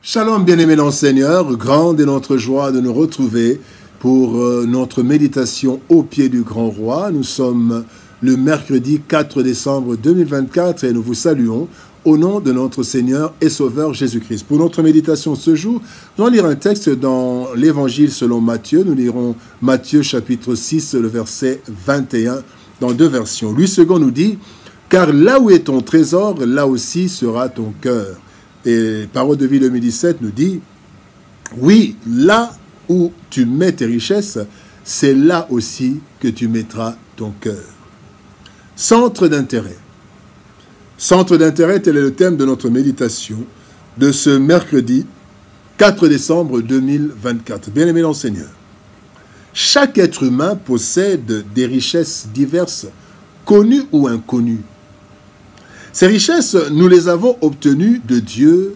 Shalom, bien-aimés dans le Seigneur, grande est notre joie de nous retrouver pour notre méditation au pied du Grand Roi. Nous sommes le mercredi 4 décembre 2024 et nous vous saluons au nom de notre Seigneur et Sauveur Jésus-Christ. Pour notre méditation ce jour, nous allons lire un texte dans l'Évangile selon Matthieu. Nous lirons Matthieu chapitre 6, le verset 21, dans deux versions. Louis II nous dit « Car là où est ton trésor, là aussi sera ton cœur ». Et Parole de vie 2017 nous dit « Oui, là où tu mets tes richesses, c'est là aussi que tu mettras ton cœur. » Centre d'intérêt. Centre d'intérêt, tel est le thème de notre méditation de ce mercredi 4 décembre 2024. Bien-aimés dans le Seigneur, chaque être humain possède des richesses diverses, connues ou inconnues. Ces richesses, nous les avons obtenues de Dieu,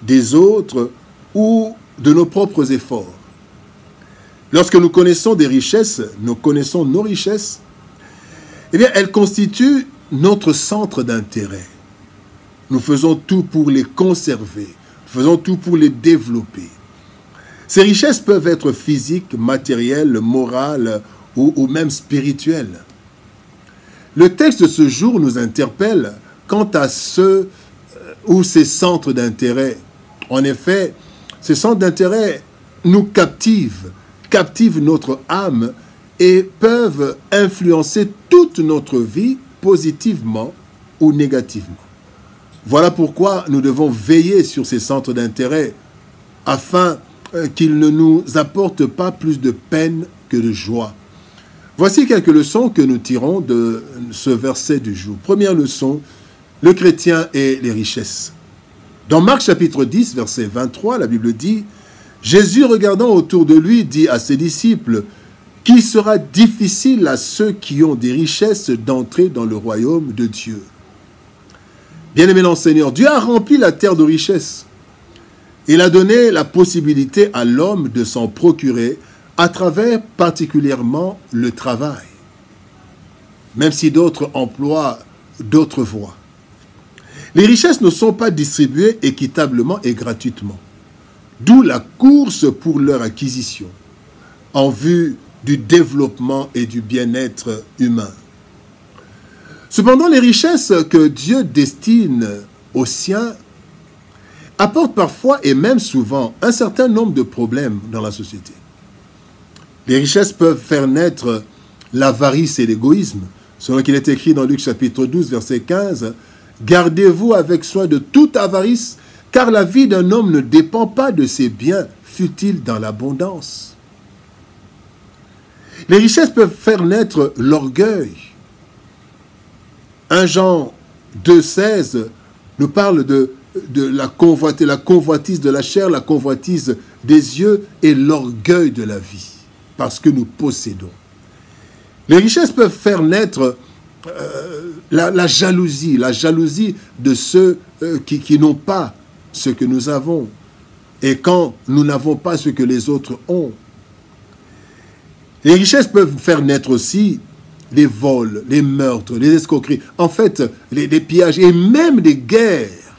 des autres ou de nos propres efforts. Lorsque nous connaissons des richesses, nous connaissons nos richesses, eh bien, elles constituent notre centre d'intérêt. Nous faisons tout pour les conserver, nous faisons tout pour les développer. Ces richesses peuvent être physiques, matérielles, morales ou même spirituelles. Le texte de ce jour nous interpelle quant à ceux ou ces centres d'intérêt. En effet, ces centres d'intérêt nous captivent notre âme et peuvent influencer toute notre vie positivement ou négativement. Voilà pourquoi nous devons veiller sur ces centres d'intérêt afin qu'ils ne nous apportent pas plus de peine que de joie. Voici quelques leçons que nous tirons de ce verset du jour. Première leçon, le chrétien et les richesses. Dans Marc chapitre 10, verset 23, la Bible dit « Jésus, regardant autour de lui, dit à ses disciples « Qu'il sera difficile à ceux qui ont des richesses d'entrer dans le royaume de Dieu. » Bien-aimé dans le Seigneur, Dieu a rempli la terre de richesses. Il a donné la possibilité à l'homme de s'en procurer à travers particulièrement le travail, même si d'autres emploient d'autres voies. Les richesses ne sont pas distribuées équitablement et gratuitement, d'où la course pour leur acquisition, en vue du développement et du bien-être humain. Cependant, les richesses que Dieu destine aux siens apportent parfois et même souvent un certain nombre de problèmes dans la société. Les richesses peuvent faire naître l'avarice et l'égoïsme, selon qu'il est écrit dans Luc chapitre 12, verset 15, « Gardez-vous avec soin de toute avarice, car la vie d'un homme ne dépend pas de ses biens, fût-il dans l'abondance. » Les richesses peuvent faire naître l'orgueil. 1 Jean 2,16 nous parle de la convoitise de la chair, la convoitise des yeux et l'orgueil de la vie, parce que nous possédons. Les richesses peuvent faire naître la jalousie de ceux qui n'ont pas ce que nous avons, et quand nous n'avons pas ce que les autres ont. Les richesses peuvent faire naître aussi les vols, les meurtres, les escroqueries, en fait, les pillages et même des guerres.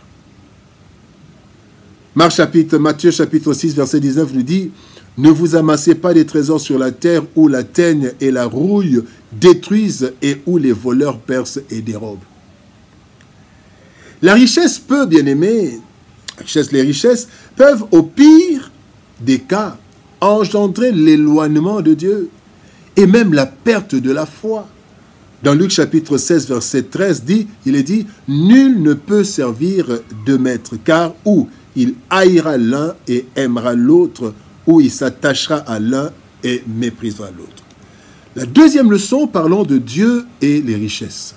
Matthieu chapitre 6, verset 19 nous dit « Ne vous amassez pas des trésors sur la terre où la teigne et la rouille détruisent et où les voleurs percent et dérobent. » La richesse peut, bien aimé, les richesses peuvent au pire des cas engendrer l'éloignement de Dieu et même la perte de la foi. Dans Luc chapitre 16, verset 13, il est dit « Nul ne peut servir deux maîtres, car ou il haïra l'un et aimera l'autre, ou il s'attachera à l'un et méprisera l'autre. » La deuxième leçon, parlons de Dieu et les richesses.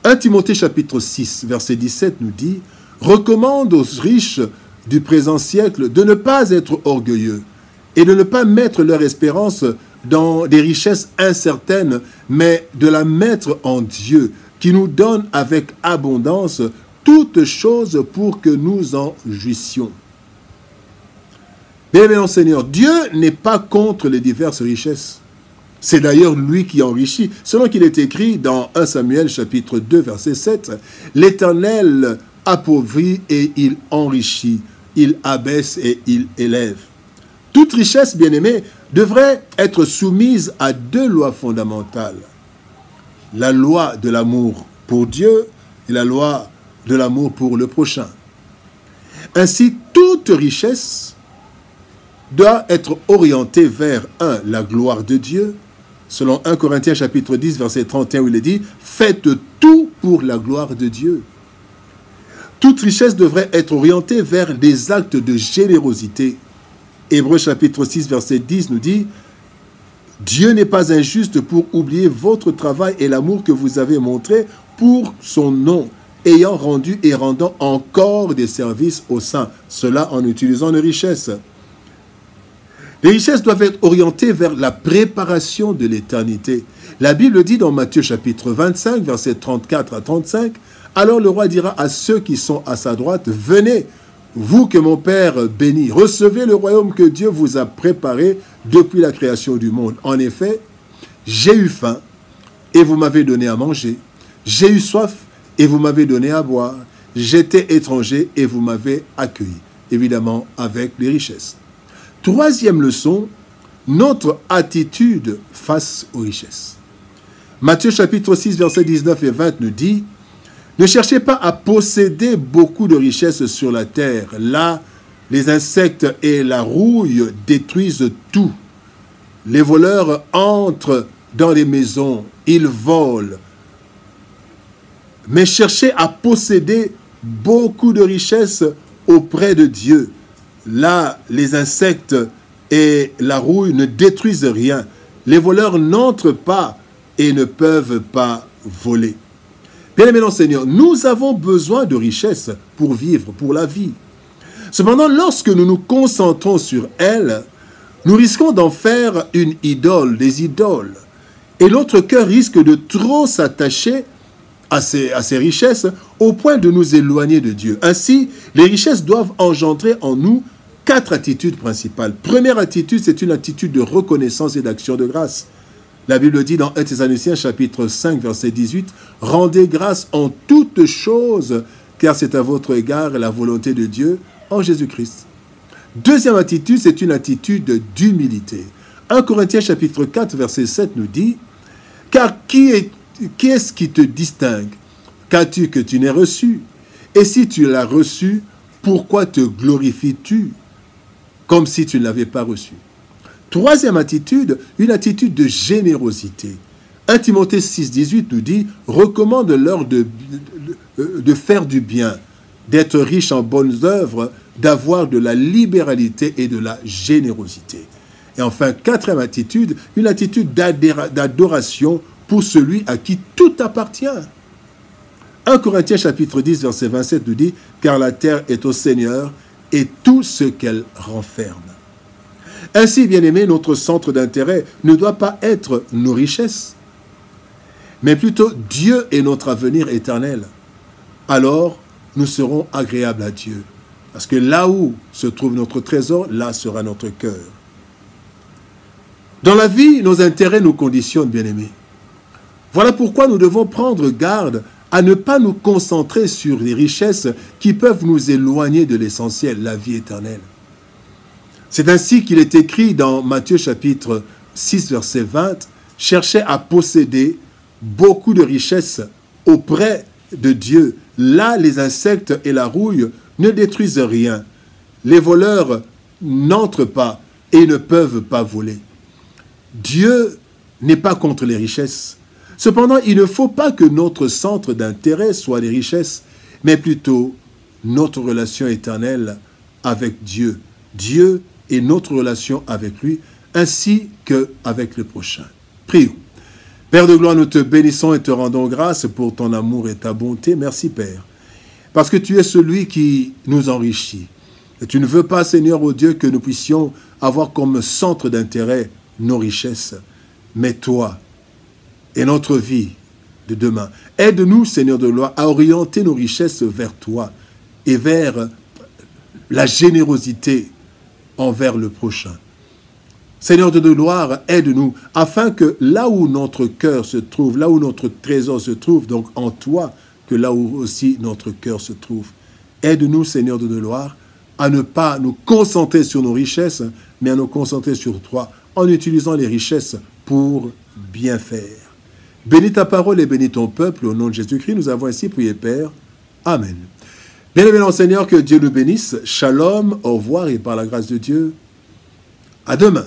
1 Timothée chapitre 6, verset 17 nous dit « Recommande aux riches du présent siècle de ne pas être orgueilleux et de ne pas mettre leur espérance dans des richesses incertaines, mais de la mettre en Dieu, qui nous donne avec abondance toutes choses pour que nous en jouissions. » Bien, Seigneur, Dieu n'est pas contre les diverses richesses. C'est d'ailleurs lui qui enrichit. Selon qu'il est écrit dans 1 Samuel chapitre 2 verset 7, « L'Éternel appauvrit et il enrichit. il abaisse et il élève. Toute richesse, bien-aimée, devrait être soumise à deux lois fondamentales. La loi de l'amour pour Dieu et la loi de l'amour pour le prochain. Ainsi, toute richesse doit être orientée vers 1. La gloire de Dieu, selon 1 Corinthiens chapitre 10, verset 31, où il est dit « Faites tout pour la gloire de Dieu ». Toute richesse devrait être orientée vers des actes de générosité. Hébreux chapitre 6, verset 10 nous dit « Dieu n'est pas injuste pour oublier votre travail et l'amour que vous avez montré pour son nom, ayant rendu et rendant encore des services aux saints, cela en utilisant les richesses. » Les richesses doivent être orientées vers la préparation de l'éternité. La Bible dit dans Matthieu chapitre 25, versets 34 à 35, « Alors le roi dira à ceux qui sont à sa droite, « Venez, vous que mon Père bénit, recevez le royaume que Dieu vous a préparé depuis la création du monde. En effet, j'ai eu faim et vous m'avez donné à manger. J'ai eu soif et vous m'avez donné à boire. J'étais étranger et vous m'avez accueilli. » Évidemment, avec les richesses. Troisième leçon, notre attitude face aux richesses. Matthieu chapitre 6, versets 19 et 20 nous dit « Ne cherchez pas à posséder beaucoup de richesses sur la terre. Là, les insectes et la rouille détruisent tout. Les voleurs entrent dans les maisons, ils volent. Mais cherchez à posséder beaucoup de richesses auprès de Dieu. Là, les insectes et la rouille ne détruisent rien. Les voleurs n'entrent pas et ne peuvent pas voler. » Bien-aimés dans le Seigneur, nous avons besoin de richesses pour vivre, pour la vie. Cependant, lorsque nous nous concentrons sur elles, nous risquons d'en faire une idole, des idoles. Et notre cœur risque de trop s'attacher à ces richesses au point de nous éloigner de Dieu. Ainsi, les richesses doivent engendrer en nous 4 attitudes principales. Première attitude, c'est une attitude de reconnaissance et d'action de grâce. La Bible dit dans 1 Thessaloniciens chapitre 5, verset 18, « Rendez grâce en toutes choses, car c'est à votre égard la volonté de Dieu en Jésus-Christ. » Deuxième attitude, c'est une attitude d'humilité. 1 Corinthiens chapitre 4, verset 7 nous dit, « Car qui est-ce qui te distingue? Qu'as-tu que tu n'aies reçu? Et si tu l'as reçu, pourquoi te glorifies-tu comme si tu ne l'avais pas reçu? » Troisième attitude, une attitude de générosité. 1 Timothée 6, 18 nous dit « Recommande-leur de faire du bien, d'être riche en bonnes œuvres, d'avoir de la libéralité et de la générosité. » Et enfin, quatrième attitude, une attitude d'adoration pour celui à qui tout appartient. 1 Corinthiens chapitre 10, verset 27 nous dit « Car la terre est au Seigneur et tout ce qu'elle renferme. » Ainsi, bien-aimés, notre centre d'intérêt ne doit pas être nos richesses, mais plutôt Dieu et notre avenir éternel. Alors, nous serons agréables à Dieu. Parce que là où se trouve notre trésor, là sera notre cœur. Dans la vie, nos intérêts nous conditionnent, bien-aimés. Voilà pourquoi nous devons prendre garde à ne pas nous concentrer sur les richesses qui peuvent nous éloigner de l'essentiel, la vie éternelle. C'est ainsi qu'il est écrit dans Matthieu chapitre 6, verset 20, « Cherchez à posséder beaucoup de richesses auprès de Dieu. Là, les insectes et la rouille ne détruisent rien. Les voleurs n'entrent pas et ne peuvent pas voler. » Dieu n'est pas contre les richesses. Cependant, il ne faut pas que notre centre d'intérêt soit les richesses, mais plutôt notre relation éternelle avec Dieu. Dieu et notre relation avec lui, ainsi qu'avec le prochain. Prions. Père de gloire, nous te bénissons et te rendons grâce pour ton amour et ta bonté. Merci, Père, parce que tu es celui qui nous enrichit. Et tu ne veux pas, Seigneur, ô Dieu, que nous puissions avoir comme centre d'intérêt nos richesses, mais toi et notre vie de demain. Aide-nous, Seigneur de gloire, à orienter nos richesses vers toi et vers la générosité envers le prochain. Seigneur de gloire, aide-nous, afin que là où notre cœur se trouve, là où notre trésor se trouve, donc en toi, que là où aussi notre cœur se trouve. Aide-nous, Seigneur de gloire, à ne pas nous concentrer sur nos richesses, mais à nous concentrer sur toi, en utilisant les richesses pour bien faire. Bénis ta parole et bénis ton peuple. Au nom de Jésus-Christ, nous avons ainsi prié, Père. Amen. Bien-aimé Seigneur, que Dieu nous bénisse. Shalom, au revoir et par la grâce de Dieu, à demain.